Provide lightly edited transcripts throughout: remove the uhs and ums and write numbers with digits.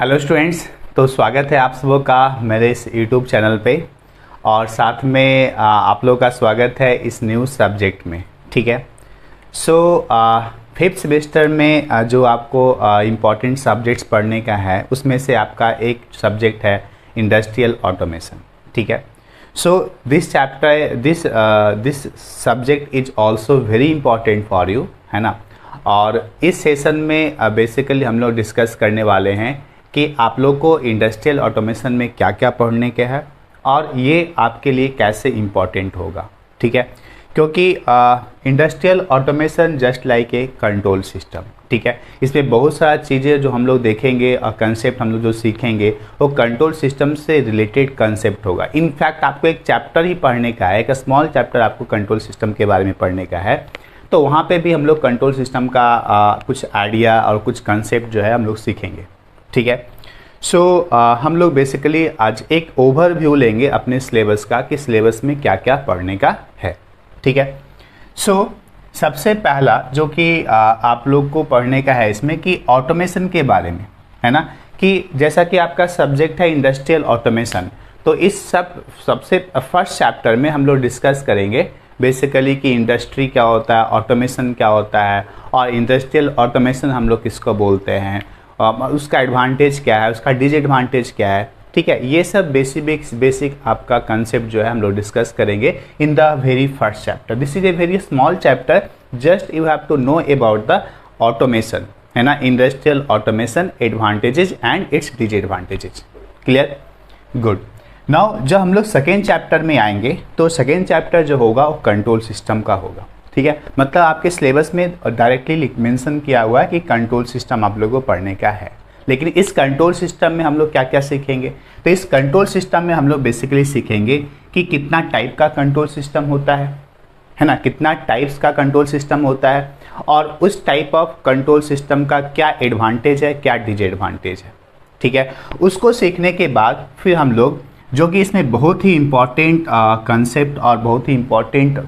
Hello students, तो स्वागत है आप सबों का मेरे इस यूट्यूब चैनल पे। और साथ में आप लोगों का स्वागत है इस न्यू सब्जेक्ट में। ठीक है। सो फिफ्थ सेमेस्टर में जो आपको इम्पॉर्टेंट सब्जेक्ट्स पढ़ने का है उसमें से आपका एक सब्जेक्ट है इंडस्ट्रियल ऑटोमेशन। ठीक है। So this chapter this subject is also very important for you, है ना। और इस सेशन में बेसिकली हम लोग डिस्कस करने वाले हैं कि आप लोग को इंडस्ट्रियल ऑटोमेशन में क्या क्या पढ़ने के है और ये आपके लिए कैसे इम्पॉर्टेंट होगा। ठीक है। क्योंकि industrial automation just like a control system. ठीक है। इसमें बहुत सारा चीज़ें जो हम लोग देखेंगे और कंसेप्ट हम लोग जो सीखेंगे वो कंट्रोल सिस्टम से रिलेटेड कंसेप्ट होगा। इनफैक्ट आपको एक चैप्टर ही पढ़ने का है, एक स्मॉल चैप्टर आपको कंट्रोल सिस्टम के बारे में पढ़ने का है। तो वहाँ पे भी हम लोग कंट्रोल सिस्टम का कुछ आइडिया और कुछ कंसेप्ट जो है हम लोग सीखेंगे। ठीक है। सो हम लोग बेसिकली आज एक ओवरव्यू लेंगे अपने सिलेबस का कि सिलेबस में क्या क्या पढ़ने का है। ठीक है। सो सबसे पहला जो कि आप लोग को पढ़ने का है इसमें कि ऑटोमेशन के बारे में, है ना। कि जैसा कि आपका सब्जेक्ट है इंडस्ट्रियल ऑटोमेशन, तो इस सबसे फर्स्ट चैप्टर में हम लोग डिस्कस करेंगे बेसिकली कि इंडस्ट्री क्या होता है, ऑटोमेशन क्या होता है और इंडस्ट्रियल ऑटोमेशन हम लोग किसको बोलते हैं, उसका एडवांटेज क्या है, उसका डिसएडवांटेज क्या है। ठीक है। ये सब बेसिक आपका कंसेप्ट जो है हम लोग डिस्कस करेंगे in the very first chapter. This is a very small chapter, just you have to know about the automation, है ना। Industrial automation, advantages and its disadvantages. Clear? Good. Now जब हम लोग सेकेंड चैप्टर में आएंगे तो second chapter जो होगा वो कंट्रोल सिस्टम का होगा। ठीक है। मतलब आपके सिलेबस में डायरेक्टली मेंशन किया हुआ है कि कंट्रोल सिस्टम आप लोगों को पढ़ने का है। लेकिन इस कंट्रोल सिस्टम में हम लोग क्या क्या सीखेंगे, तो इस कंट्रोल सिस्टम में हम लोग बेसिकली सीखेंगे कि कितना टाइप का कंट्रोल सिस्टम होता है ना, कितना टाइप्स का कंट्रोल सिस्टम होता है और उस टाइप ऑफ कंट्रोल सिस्टम का क्या एडवांटेज है, क्या डिसएडवांटेज है। ठीक है। उसको सीखने के बाद फिर हम लोग जो कि इसमें बहुत ही इम्पॉर्टेंट कंसेप्ट और बहुत ही इम्पॉर्टेंट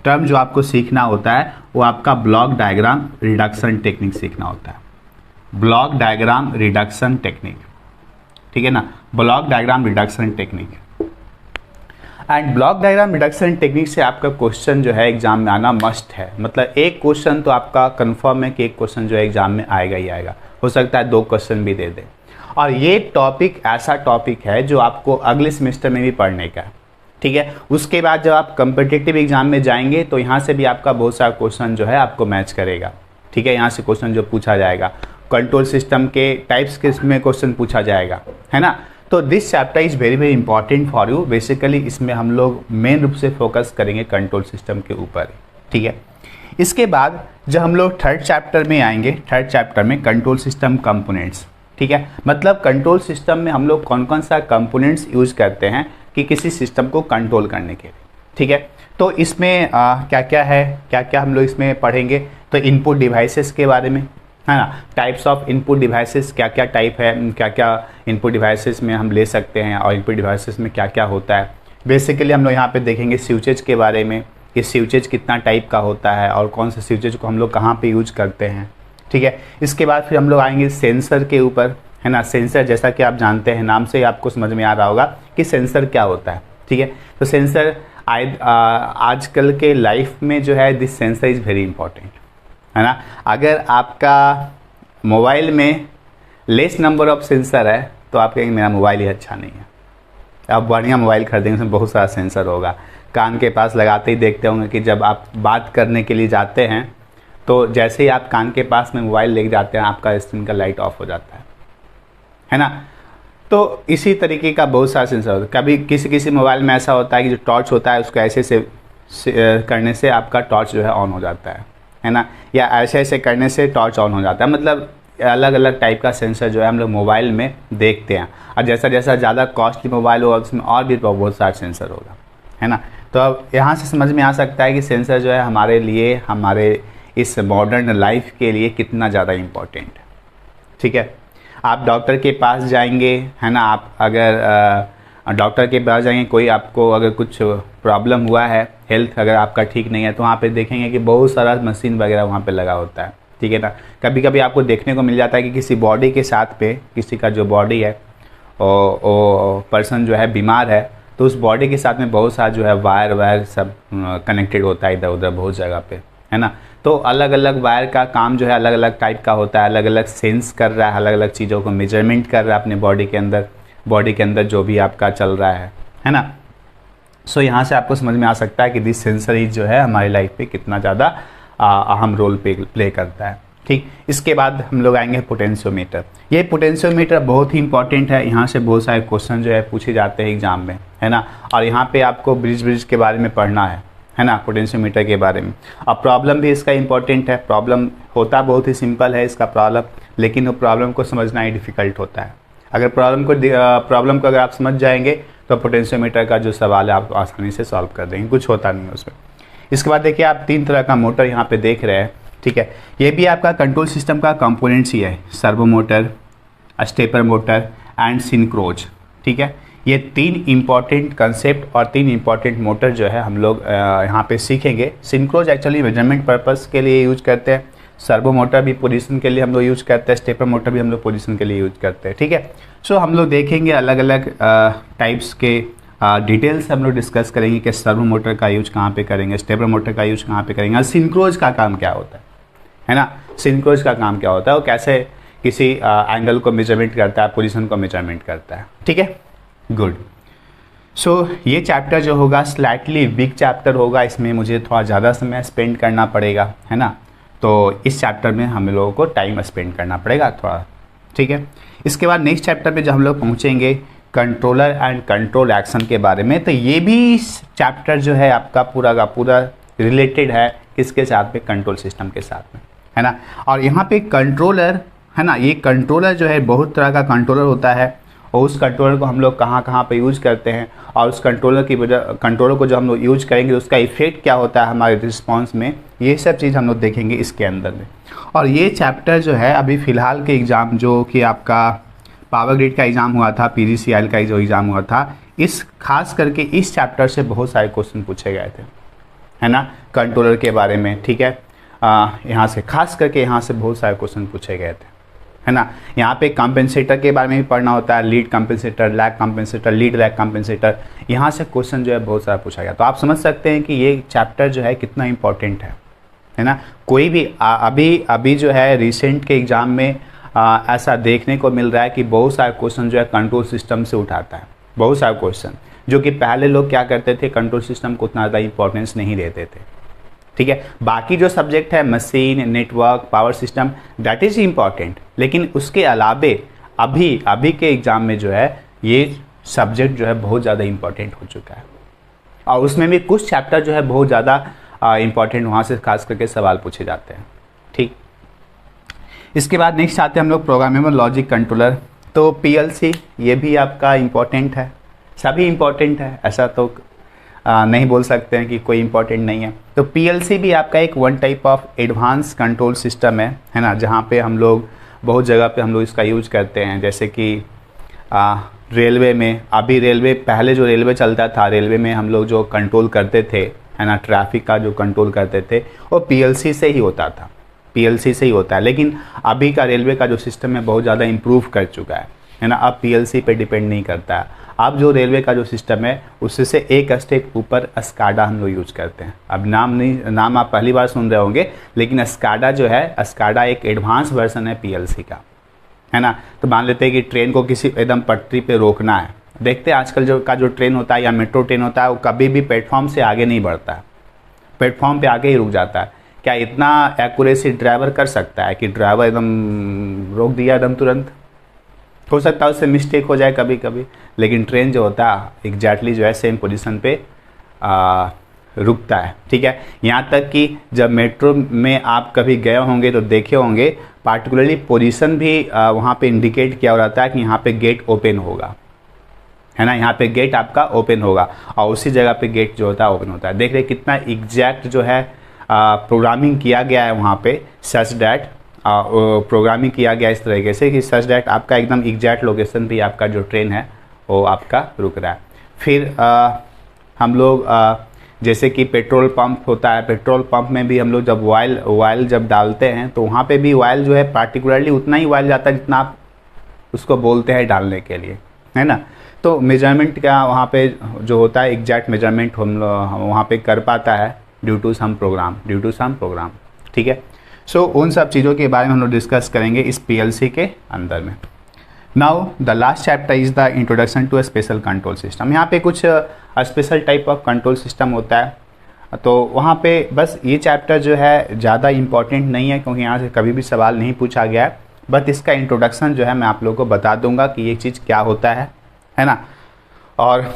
टर्म जो आपको सीखना होता है वो आपका ब्लॉक डायग्राम रिडक्शन टेक्निक सीखना होता है। ब्लॉक डायग्राम रिडक्शन टेक्निक, ठीक है ना, block diagram reduction technique. And block diagram reduction technique से आपका क्वेश्चन जो है एग्जाम में आना मस्ट है। मतलब एक क्वेश्चन तो आपका कंफर्म है कि एक क्वेश्चन जो है एग्जाम में आएगा ही आएगा, हो सकता है 2 क्वेश्चन भी दे दे। और ये टॉपिक ऐसा टॉपिक है जो आपको अगले सेमेस्टर में भी पढ़ने का है। ठीक है। उसके बाद जब आप कम्पिटिटिव एग्जाम में जाएंगे तो यहाँ से भी आपका बहुत सारा क्वेश्चन जो है आपको मैच करेगा। ठीक है। यहाँ से क्वेश्चन जो पूछा जाएगा कंट्रोल सिस्टम के टाइप्स के में क्वेश्चन पूछा जाएगा, है ना। तो this chapter is very very important for you. Basically इसमें हम लोग मेन रूप से फोकस करेंगे कंट्रोल सिस्टम के ऊपर। ठीक है। इसके बाद जब हम लोग थर्ड चैप्टर में आएंगे, थर्ड चैप्टर में कंट्रोल सिस्टम कंपोनेंट्स। ठीक है। मतलब कंट्रोल सिस्टम में हम लोग कौन कौन सा कंपोनेंट्स यूज करते हैं कि किसी सिस्टम को कंट्रोल करने के लिए। ठीक है। तो इसमें क्या क्या है, क्या क्या हम लोग इसमें पढ़ेंगे, तो इनपुट डिवाइसेस के बारे में, है ना। टाइप्स ऑफ इनपुट डिवाइसेस, क्या क्या टाइप है, क्या क्या इनपुट डिवाइसेस में हम ले सकते हैं और इनपुट डिवाइसेस में क्या क्या होता है। बेसिकली हम लोग यहाँ पे देखेंगे स्विचेज के बारे में कि स्विचेज कितना टाइप का होता है और कौन से स्विचेज को हम लोग कहाँ पे यूज करते हैं। ठीक है। इसके बाद फिर हम लोग आएंगे सेंसर के ऊपर, है ना। सेंसर जैसा कि आप जानते हैं, नाम से ही आपको समझ में आ रहा होगा कि सेंसर क्या होता है। ठीक है। तो सेंसर आजकल के लाइफ में जो है this sensor is very important, है ना। अगर आपका मोबाइल में लेस नंबर ऑफ सेंसर है तो आप कहेंगे मेरा मोबाइल ही अच्छा नहीं है। आप बढ़िया मोबाइल खरीदेंगे उसमें बहुत सारा सेंसर होगा। कान के पास लगाते ही देखते होंगे कि जब आप बात करने के लिए जाते हैं तो जैसे ही आप कान के पास में मोबाइल लेके जाते हैं आपका स्क्रीन का लाइट ऑफ हो जाता है ना। तो इसी तरीके का बहुत सारा सेंसर होता है। कभी किसी किसी मोबाइल में ऐसा होता है कि जो टॉर्च होता है उसको ऐसे से करने से आपका टॉर्च जो है ऑन हो जाता है ना। या ऐसे ऐसे करने से टॉर्च ऑन हो जाता है। मतलब अलग अलग टाइप का सेंसर जो है हम लोग मोबाइल में देखते हैं। और जैसा जैसा ज़्यादा कॉस्टली मोबाइल होगा उसमें और भी बहुत सारा सेंसर होगा, है ना। तो अब यहाँ से समझ में आ सकता है कि सेंसर जो है हमारे लिए, हमारे इस मॉडर्न लाइफ के लिए कितना ज़्यादा इम्पोर्टेंट है। ठीक है। आप डॉक्टर के पास जाएंगे, है ना। आप अगर डॉक्टर के पास जाएंगे, कोई आपको अगर कुछ प्रॉब्लम हुआ है, हेल्थ अगर आपका ठीक नहीं है, तो वहाँ पे देखेंगे कि बहुत सारा मशीन वगैरह वहाँ पे लगा होता ठीक है ना। कभी कभी आपको देखने को मिल जाता है कि किसी बॉडी के साथ पे किसी का जो बॉडी है वो पर्सन जो है बीमार है, तो उस बॉडी के साथ में बहुत सारा जो है वायर वायर सब कनेक्टेड होता है इधर उधर बहुत जगह पे, है ना। तो अलग अलग वायर का काम जो है अलग अलग टाइप का होता है, अलग अलग सेंस कर रहा है, अलग अलग चीज़ों को मेजरमेंट कर रहा है अपने बॉडी के अंदर जो भी आपका चल रहा है ना। सो यहाँ से आपको समझ में आ सकता है कि दिस सेंसरीज जो है हमारी लाइफ पे कितना ज़्यादा अहम रोल प्ले करता है। ठीक, इसके बाद हम लोग आएंगे पोटेंशियोमीटर। ये पोटेंशियोमीटर बहुत ही इंपॉर्टेंट है, यहाँ से बहुत सारे क्वेश्चन जो है पूछे जाते हैं एग्जाम में, है ना। और यहाँ पे आपको ब्रिज के बारे में पढ़ना है ना, पोटेंशियोमीटर के बारे में। और प्रॉब्लम भी इसका इंपॉर्टेंट है। प्रॉब्लम होता बहुत ही सिंपल है इसका प्रॉब्लम, लेकिन वो प्रॉब्लम को समझना ही डिफ़िकल्ट होता है। अगर प्रॉब्लम को अगर आप समझ जाएंगे तो पोटेंशियोमीटर का जो सवाल है आप आसानी से सॉल्व कर देंगे, कुछ होता नहीं है उसमें। इसके बाद देखिए आप 3 तरह का मोटर यहाँ पे देख रहे हैं, ठीक है। ये भी आपका कंट्रोल सिस्टम का कंपोनेंट्स ही है, servo motor, stepper motor and synchros, ठीक है। ये 3 इंपॉर्टेंट कंसेप्ट और 3 इंपॉर्टेंट मोटर जो है हम लोग यहाँ पे सीखेंगे। सिंक्रोज एक्चुअली मेजरमेंट पर्पस के लिए यूज करते हैं, सर्वो मोटर भी पोजीशन के लिए हम लोग यूज करते हैं, स्टेपर मोटर भी हम लोग पोजीशन के लिए यूज करते हैं, ठीक है। सो हम लोग देखेंगे अलग अलग टाइप्स के डिटेल्स हम लोग डिस्कस करेंगे कि सर्वो मोटर का यूज कहाँ पे करेंगे, स्टेपर मोटर का यूज कहाँ पे करेंगे, और सिंक्रोज का काम क्या होता है ना। सिंक्रोज का काम क्या होता है, वो कैसे किसी एंगल को मेजरमेंट करता है, पोजीशन को मेजरमेंट करता है, ठीक है। गुड। सो ये चैप्टर जो होगा स्लाइटली बिग चैप्टर होगा, इसमें मुझे थोड़ा ज़्यादा समय स्पेंड करना पड़ेगा, है ना। तो इस चैप्टर में हम लोगों को टाइम स्पेंड करना पड़ेगा थोड़ा, ठीक है। इसके बाद नेक्स्ट चैप्टर पे जब हम लोग पहुँचेंगे कंट्रोलर एंड कंट्रोल एक्शन के बारे में, तो ये भी चैप्टर जो है आपका पूरा का पूरा रिलेटेड है किसके साथ में, कंट्रोल सिस्टम के साथ में, है ना। और यहाँ पे कंट्रोलर, है ना, ये कंट्रोलर जो है बहुत तरह का कंट्रोलर होता है, और उस कंट्रोलर को हम लोग कहाँ कहाँ पे यूज़ करते हैं, और उस कंट्रोलर को जो हम लोग यूज करेंगे उसका इफेक्ट क्या होता है हमारे रिस्पॉन्स में, ये सब चीज़ हम लोग देखेंगे इसके अंदर में। और ये चैप्टर जो है अभी फ़िलहाल के एग्ज़ाम जो कि आपका पावर ग्रिड का एग्ज़ाम हुआ था, PGCIL का जो एग्ज़ाम हुआ था, इस खास करके इस चैप्टर से बहुत सारे क्वेश्चन पूछे गए थे, है ना, कंट्रोलर के बारे में, ठीक है। यहाँ से खास करके यहाँ से बहुत सारे क्वेश्चन पूछे गए थे, है ना। यहाँ पे कंपेंसेटर के बारे में भी पढ़ना होता है, lead compensator, lag compensator, lead lag compensator, यहाँ से क्वेश्चन जो है बहुत सारा पूछा गया। तो आप समझ सकते हैं कि ये चैप्टर जो है कितना इंपॉर्टेंट है ना। कोई भी अभी जो है रिसेंट के एग्ज़ाम में ऐसा देखने को मिल रहा है कि बहुत सारे क्वेश्चन जो है कंट्रोल सिस्टम से उठाता है, बहुत सारे क्वेश्चन जो कि पहले लोग क्या करते थे, कंट्रोल सिस्टम को उतना ज़्यादा इंपॉर्टेंस नहीं देते थे, ठीक है। बाकी जो सब्जेक्ट है machine, network, power system, that is important, लेकिन उसके अलावे अभी के एग्ज़ाम में जो है ये सब्जेक्ट जो है बहुत ज़्यादा इम्पॉर्टेंट हो चुका है, और उसमें भी कुछ चैप्टर जो है बहुत ज़्यादा इम्पॉर्टेंट, वहाँ से खास करके सवाल पूछे जाते हैं, ठीक। इसके बाद नेक्स्ट आते हैं हम लोग प्रोग्रामेबल लॉजिक कंट्रोलर। तो PLC ये भी आपका इम्पॉर्टेंट है, सभी इम्पॉर्टेंट है, ऐसा तो नहीं बोल सकते हैं कि कोई इम्पॉर्टेंट नहीं है। तो PLC भी आपका एक one type of advance control system है ना, जहाँ पे हम लोग बहुत जगह पे हम लोग इसका यूज करते हैं, जैसे कि रेलवे में। अभी रेलवे, पहले जो रेलवे चलता था, रेलवे में हम लोग जो कंट्रोल करते थे, है ना, ट्रैफिक का जो कंट्रोल करते थे वो PLC से ही होता था, PLC से ही होता है। लेकिन अभी का रेलवे का जो सिस्टम है बहुत ज़्यादा इम्प्रूव कर चुका है ना, अब PLC पे डिपेंड नहीं करता है। अब जो रेलवे का जो सिस्टम है उससे से एक स्टेप ऊपर स्काडा हम लोग यूज करते हैं। अब नाम आप पहली बार सुन रहे होंगे, लेकिन स्काडा जो है, स्काडा एक एडवांस वर्जन है PLC का, है ना। तो मान लेते हैं कि ट्रेन को किसी एकदम पटरी पे रोकना है, देखते हैं आजकल जो ट्रेन होता है या मेट्रो ट्रेन होता है वो कभी भी प्लेटफॉर्म से आगे नहीं बढ़ता है, प्लेटफॉर्म पे आगे ही रुक जाता है। क्या इतना एक्यूरेसी ड्राइवर कर सकता है कि ड्राइवर एकदम रोक दिया एकदम तुरंत? हो सकता है उससे मिस्टेक हो जाए कभी कभी, लेकिन ट्रेन जो होता है एग्जैक्टली जो है सेम पोजीशन पे रुकता है, ठीक है। यहाँ तक कि जब मेट्रो में आप कभी गए होंगे तो देखे होंगे पार्टिकुलरली पोजीशन भी वहाँ पे इंडिकेट किया रहता है कि यहाँ पे गेट ओपन होगा, है ना, यहाँ पे गेट आपका ओपन होगा, और उसी जगह पे गेट जो होता है ओपन होता है। देख रहे कितना एग्जैक्ट जो है प्रोग्रामिंग किया गया है वहाँ पे, सच डैट प्रोग्रामिंग किया गया इस तरीके से कि सच डैट आपका एकदम एग्जैक्ट लोकेशन भी आपका जो ट्रेन है वो आपका रुक रहा है। फिर हम लोग जैसे कि पेट्रोल पंप होता है, पेट्रोल पंप में भी हम लोग जब ऑयल जब डालते हैं तो वहाँ पे भी ऑयल जो है पार्टिकुलरली उतना ही ऑयल जाता है जितना आप उसको बोलते हैं डालने के लिए, है ना। तो मेजरमेंट का वहाँ पे जो होता है एग्जैक्ट मेजरमेंट हम वहाँ पे कर पाता है ड्यू टू सम प्रोग्राम, ठीक है। सो उन सब चीज़ों के बारे में हम लोग डिस्कस करेंगे इस PLC के अंदर में। Now the last chapter is the introduction to a special control system. यहाँ पे कुछ special type of control system होता है, तो वहाँ पे बस ये चैप्टर जो है ज़्यादा इम्पॉर्टेंट नहीं है क्योंकि यहाँ से कभी भी सवाल नहीं पूछा गया है, बट इसका इंट्रोडक्शन जो है मैं आप लोगों को बता दूंगा कि ये चीज़ क्या होता है ना, और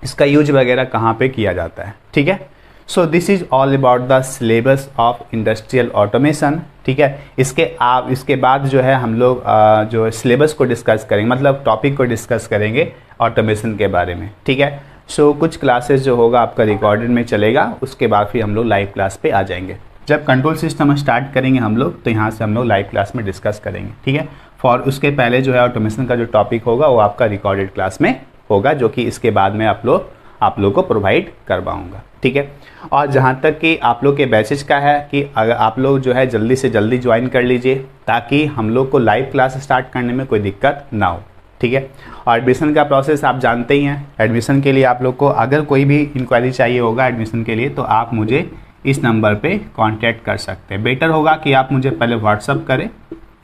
इसका यूज वगैरह कहाँ पे किया जाता है, ठीक है। So this is all about the syllabus of industrial automation, ठीक है। इसके बाद जो है हम लोग जो सिलेबस को डिस्कस करेंगे, मतलब टॉपिक को डिस्कस करेंगे ऑटोमेशन के बारे में, ठीक है। सो कुछ क्लासेस जो होगा आपका रिकॉर्डेड में चलेगा, उसके बाद फिर हम लोग लाइव क्लास पे आ जाएंगे। जब कंट्रोल सिस्टम स्टार्ट करेंगे हम लोग तो यहाँ से हम लोग लाइव क्लास में डिस्कस करेंगे, ठीक है। फॉर उसके पहले जो है ऑटोमेशन का जो टॉपिक होगा वो आपका रिकॉर्डेड क्लास में होगा, जो कि इसके बाद में आप लोग को प्रोवाइड करवाऊँगा, ठीक है। और जहाँ तक कि आप लोग के बैचेज का है कि अगर आप लोग जो है जल्दी से जल्दी ज्वाइन कर लीजिए ताकि हम लोग को लाइव क्लास स्टार्ट करने में कोई दिक्कत ना हो, ठीक है। और एडमिशन का प्रोसेस आप जानते ही हैं। एडमिशन के लिए आप लोग को अगर कोई भी इंक्वायरी चाहिए होगा एडमिशन के लिए तो आप मुझे इस नंबर पे कांटेक्ट कर सकते हैं। बेटर होगा कि आप मुझे पहले व्हाट्सअप करें,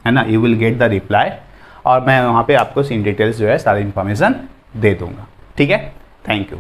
है ना, you will get the reply, और मैं वहाँ पे आपको इन डिटेल्स जो है सारी इन्फॉर्मेशन दे दूँगा, ठीक है। Thank you.